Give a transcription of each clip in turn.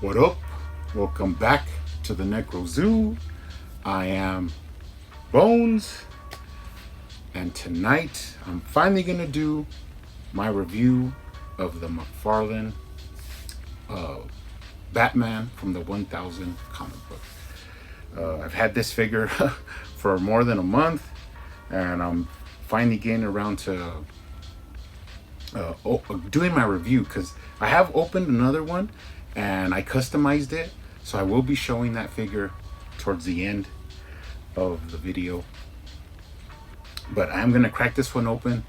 What up? Welcome back to the Necro Zoo. I am Bones, and tonight I'm finally gonna do my review of the McFarlane Batman from the 1000 comic book. I've had this figure for more than a month, and I'm finally getting around to doing my review because I have opened another one and I customized it, so I will be showing that figure towards the end of the video. But I'm gonna crack this one open,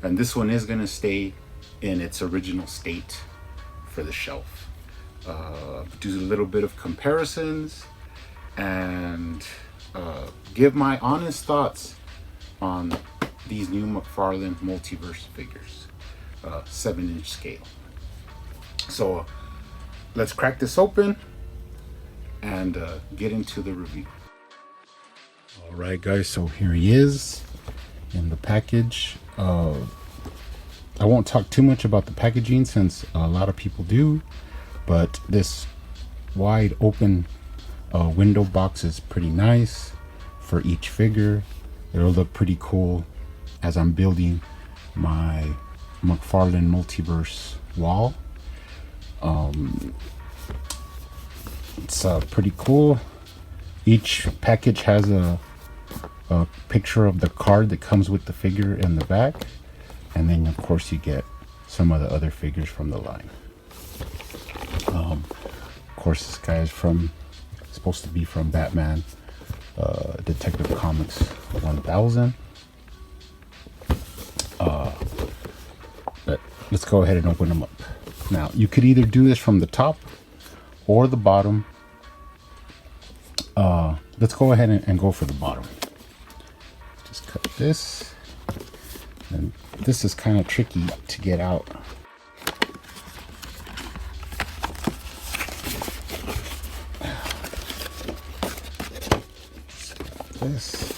and this one is gonna stay in its original state for the shelf. Do a little bit of comparisons and give my honest thoughts on these new McFarlane Multiverse figures, 7-inch scale. So let's crack this open and get into the review. All right, guys, so here he is in the package. I won't talk too much about the packaging since a lot of people do, but this wide open window box is pretty nice for each figure. It'll look pretty cool as I'm building my McFarlane Multiverse wall. It's pretty cool. Each package has a picture of the card that comes with the figure in the back, and then of course you get some of the other figures from the line. Of course, this guy is supposed to be from Batman Detective Comics 1000. But let's go ahead and open them up. Now, you could either do this from the top or the bottom. Let's go ahead and go for the bottom. Just cut this. And this is kind of tricky to get out. This.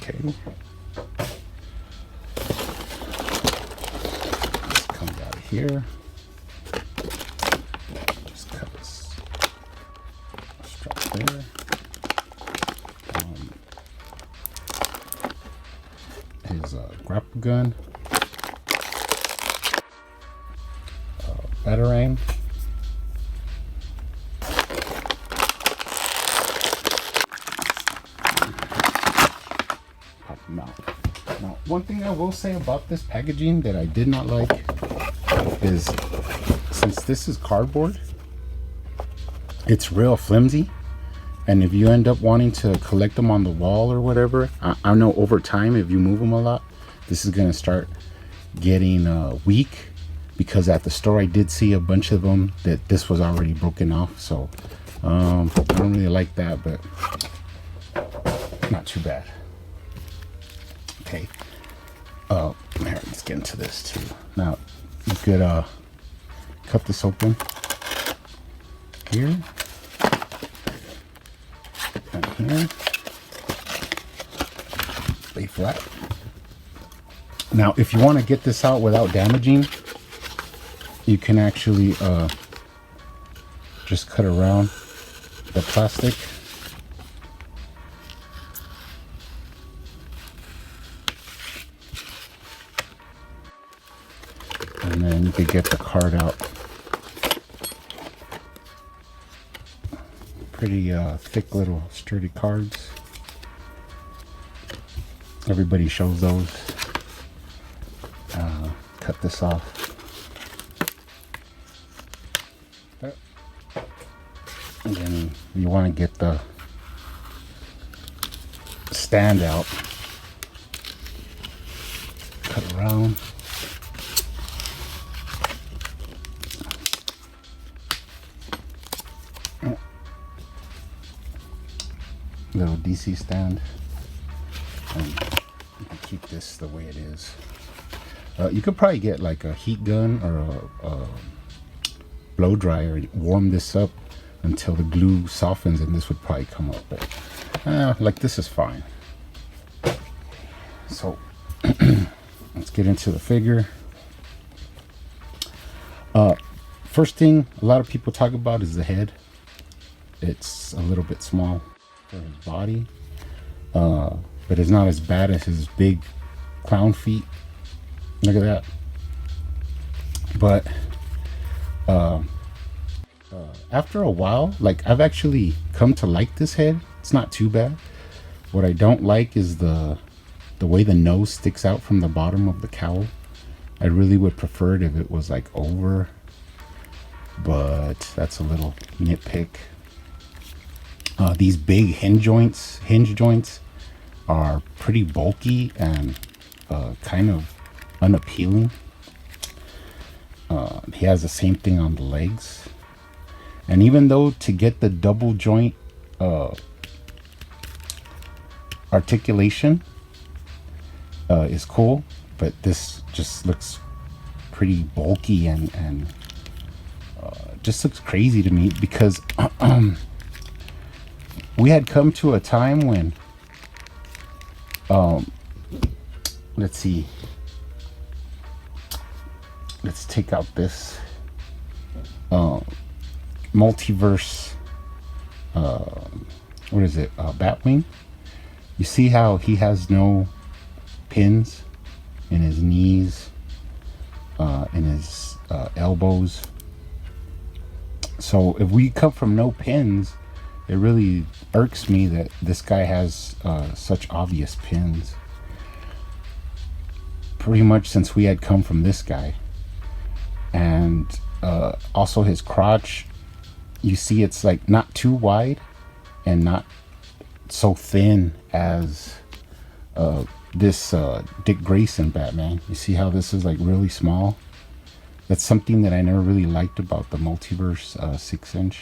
Okay. This comes out of here. Just cut this strap there. His grapple gun. Batarang. Pop them out. Now, one thing I will say about this packaging that I did not like is, since this is cardboard, it's real flimsy, and if you end up wanting to collect them on the wall or whatever, I know over time, if you move them a lot, this is going to start getting weak. Because at the store I did see a bunch of them that this was already broken off, so I don't really like that, but not too bad. Okay, here, let's get into this too. Now you could cut this open here and here, lay flat. Now if you want to get this out without damaging, you can actually just cut around the plastic. And then you could get the card out. Pretty thick little sturdy cards. Everybody shows those. Cut this off. And then you want to get the stand out, cut around, little DC stand, and you can keep this the way it is. You could probably get like a heat gun or a blow dryer and warm this up until the glue softens, and this would probably come up. But like this is fine. So let's get into the figure. First thing a lot of people talk about is the head. It's a little bit small for his body, but it's not as bad as his big clown feet. Look at that. But after a while, like, I've actually come to like this head. It's not too bad. What I don't like is the way the nose sticks out from the bottom of the cowl. I really would prefer it if it was like over, but that's a little nitpick. These big hinge joints are pretty bulky and kind of unappealing. He has the same thing on the legs, and even though to get the double joint articulation is cool, but this just looks pretty bulky and just looks crazy to me, because we had come to a time when let's see, let's take out this multiverse, what is it, Batwing. You see how he has no pins in his knees, in his elbows. So if we come from no pins, it really irks me that this guy has such obvious pins. Pretty much since we had come from this guy. And also his crotch, you see it's like not too wide and not so thin as this Dick Grayson Batman. You see how this is like really small? That's something that I never really liked about the Multiverse 6-inch.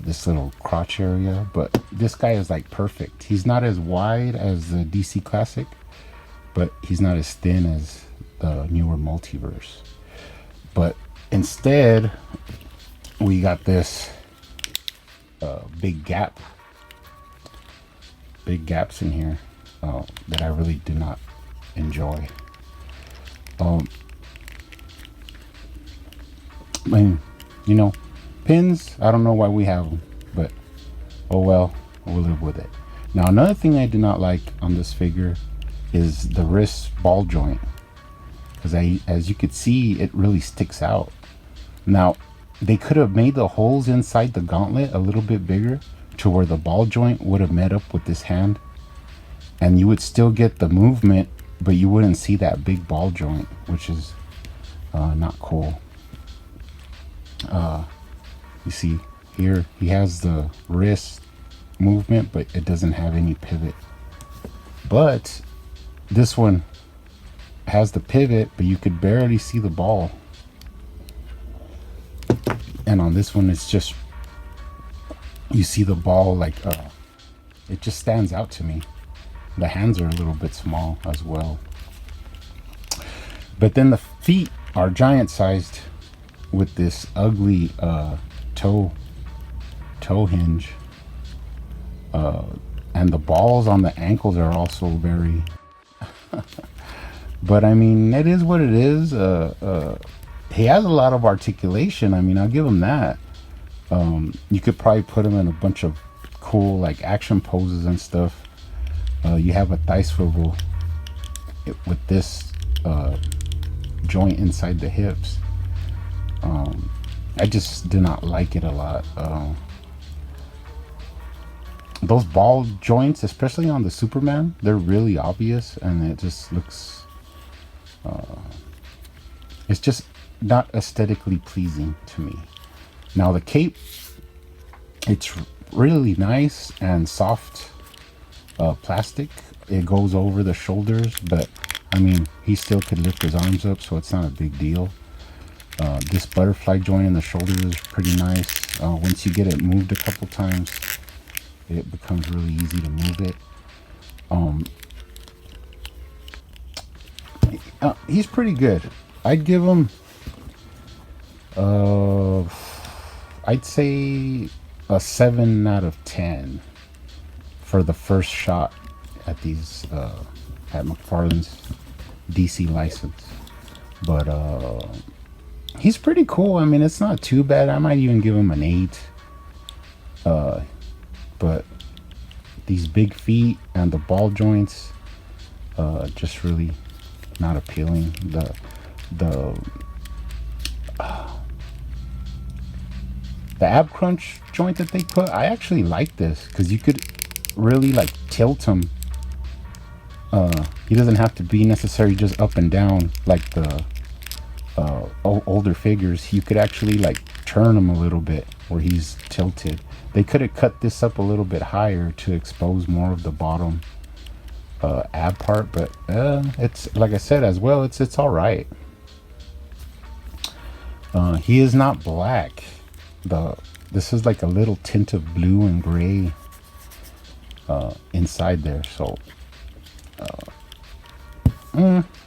This little crotch area, but this guy is like perfect. He's not as wide as the DC Classic, but he's not as thin as the newer Multiverse. But instead, we got this big gaps in here that I really do not enjoy. I mean, you know, pins, I don't know why we have them, but oh well, we'll live with it. Now, another thing I do not like on this figure is the wrist ball joint, because as you could see, it really sticks out. Now, they could have made the holes inside the gauntlet a little bit bigger to where the ball joint would have met up with this hand, and you would still get the movement, but you wouldn't see that big ball joint, which is not cool. You see here, he has the wrist movement, but it doesn't have any pivot. But this one has the pivot, but you could barely see the ball. And on this one, it's just, you see the ball, like it just stands out to me. The hands are a little bit small as well, but then the feet are giant sized with this ugly toe hinge, and the balls on the ankles are also very but I mean, it is what it is. He has a lot of articulation. I mean, I'll give him that. You could probably put him in a bunch of cool like action poses and stuff. You have a thigh swivel with this joint inside the hips. I just do not like it a lot. Those ball joints, especially on the Superman, they're really obvious, and it just looks it's just not aesthetically pleasing to me. Now the cape, it's really nice and soft plastic. It goes over the shoulders, but I mean, he still could lift his arms up, so it's not a big deal. This butterfly joint in the shoulder is pretty nice. Once you get it moved a couple times, it becomes really easy to move it. He's pretty good. I'd give him I'd say a 7 out of 10 for the first shot at these at McFarlane's DC license. But he's pretty cool. I mean, it's not too bad. I might even give him an 8. But these big feet and the ball joints, just really not appealing. The ab crunch joint that they put, I actually like this because you could really like tilt him. He doesn't have to be necessarily just up and down like the older figures. You could actually like turn him a little bit where he's tilted. They could have cut this up a little bit higher to expose more of the bottom ab part, but it's like I said as well, it's all right. He is not black. This is like a little tint of blue and gray inside there, so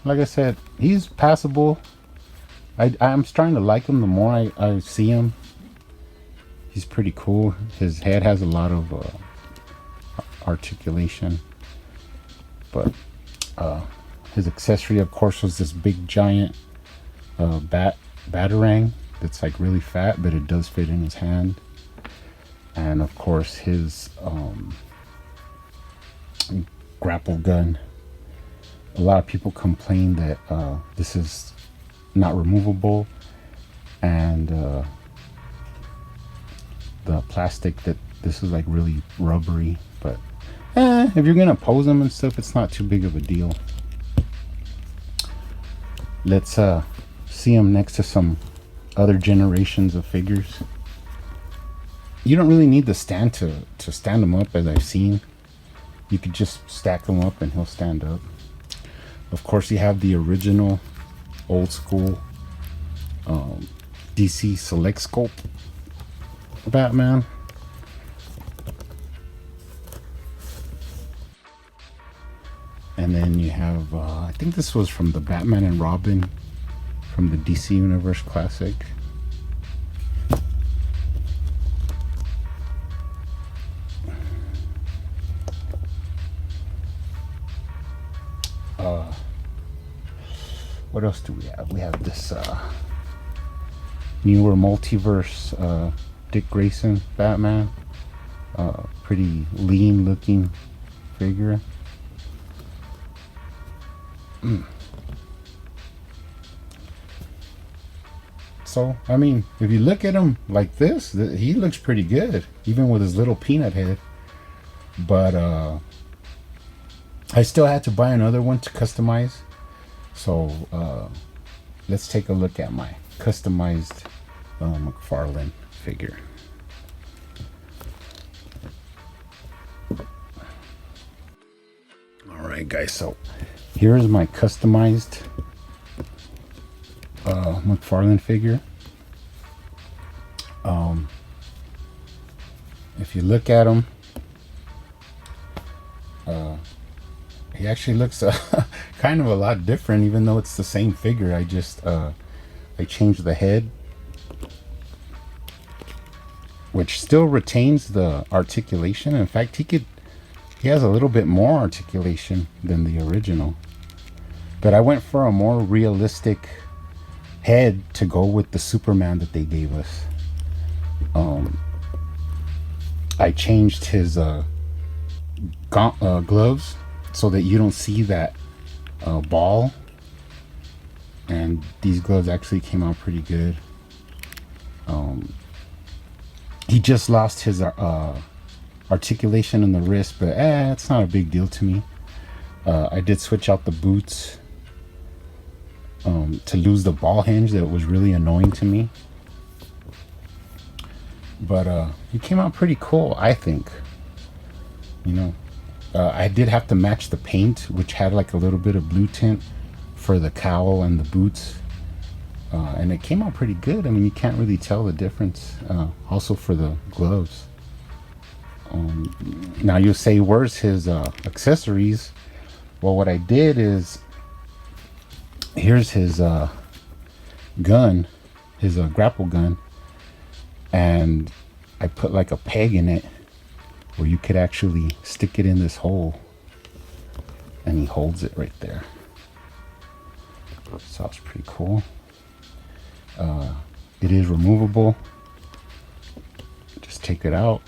like I said, he's passable. I'm starting to like him the more I see him. He's pretty cool. His head has a lot of articulation, but his accessory, of course, was this big giant batarang that's like really fat, but it does fit in his hand. And of course his grapple gun. A lot of people complain that this is not removable, and the plastic that this is like really rubbery, but if you're gonna pose them and stuff, it's not too big of a deal. Let's see them next to some other generations of figures. You don't really need the stand to stand them up, as I've seen. You could just stack them up and he'll stand up. Of course, you have the original old school DC Select Sculpt Batman. And then you have, I think this was from the Batman and Robin from the DC Universe Classic. What else do we have? We have this newer Multiverse Dick Grayson Batman. Pretty lean looking figure. So, I mean, if you look at him like this, he looks pretty good, even with his little peanut head. But I still had to buy another one to customize. So let's take a look at my customized McFarlane figure. Alright guys, so here's my customized McFarlane figure. If you look at him, he actually looks kind of a lot different, even though it's the same figure. I just I changed the head, which still retains the articulation. In fact, he has a little bit more articulation than the original, but I went for a more realistic head to go with the Superman that they gave us. I changed his gloves so that you don't see that ball, and these gloves actually came out pretty good. He just lost his articulation in the wrist, but it's not a big deal to me. I did switch out the boots to lose the ball hinge that was really annoying to me, but he came out pretty cool, I think. You know, I did have to match the paint, which had like a little bit of blue tint for the cowl and the boots, and it came out pretty good. I mean, you can't really tell the difference. Also for the gloves. Now you'll say, where's his accessories? Well, what I did is, here's his gun, his grapple gun, and I put like a peg in it where you could actually stick it in this hole, and he holds it right there. So it's pretty cool. It is removable. Just take it out,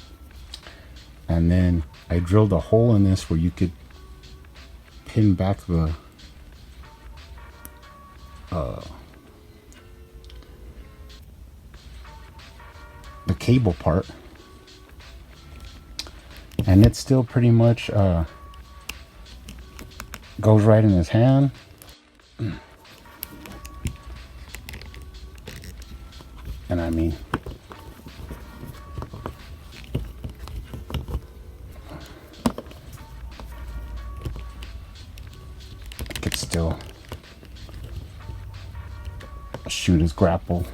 and then I drilled a hole in this where you could pin back the cable part, and it still pretty much goes right in his hand. And I mean, I could still shoot his grapple.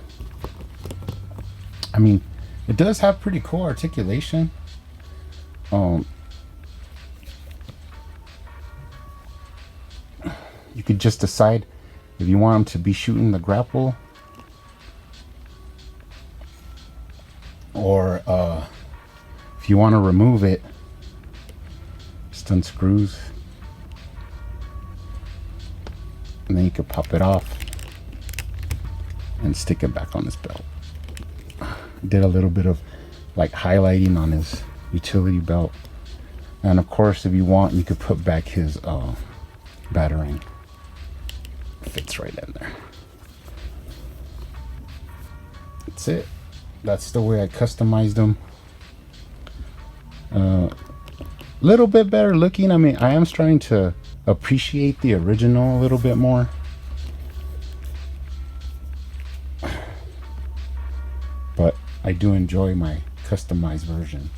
I mean, it does have pretty cool articulation. You could just decide if you want him to be shooting the grapple, or if you want to remove it, just unscrews, and then you can pop it off and stick it back on his belt. Did a little bit of like highlighting on his utility belt, and of course if you want you could put back his batarang. Fits right in there. That's it. That's the way I customized them. Little bit better looking. I mean, I am starting to appreciate the original a little bit more. But I do enjoy my customized version.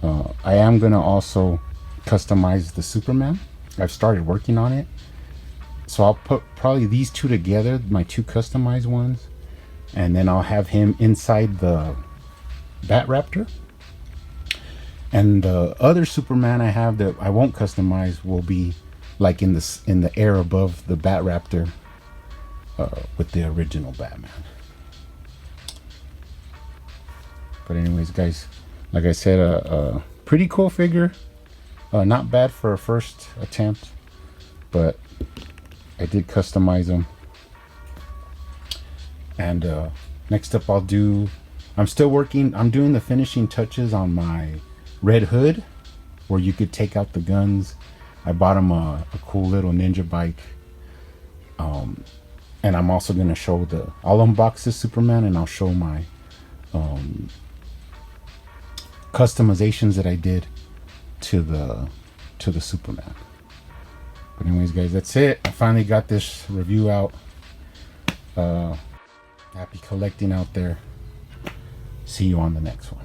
I am gonna also customize the Superman. I've started working on it. So I'll put probably these two together, my two customized ones, and then I'll have him inside the Bat-Raptor. And the other Superman I have that I won't customize will be like in the air above the Bat-Raptor with the original Batman. But anyways, guys, like I said, a pretty cool figure. Not bad for a first attempt, but I did customize them. And next up I'm doing the finishing touches on my Red Hood, where you could take out the guns. I bought him a cool little ninja bike. And I'm also going to show I'll unbox this Superman, and I'll show my customizations that I did to the Superman. But anyways, guys, that's it. I finally got this review out. Happy collecting out there. See you on the next one.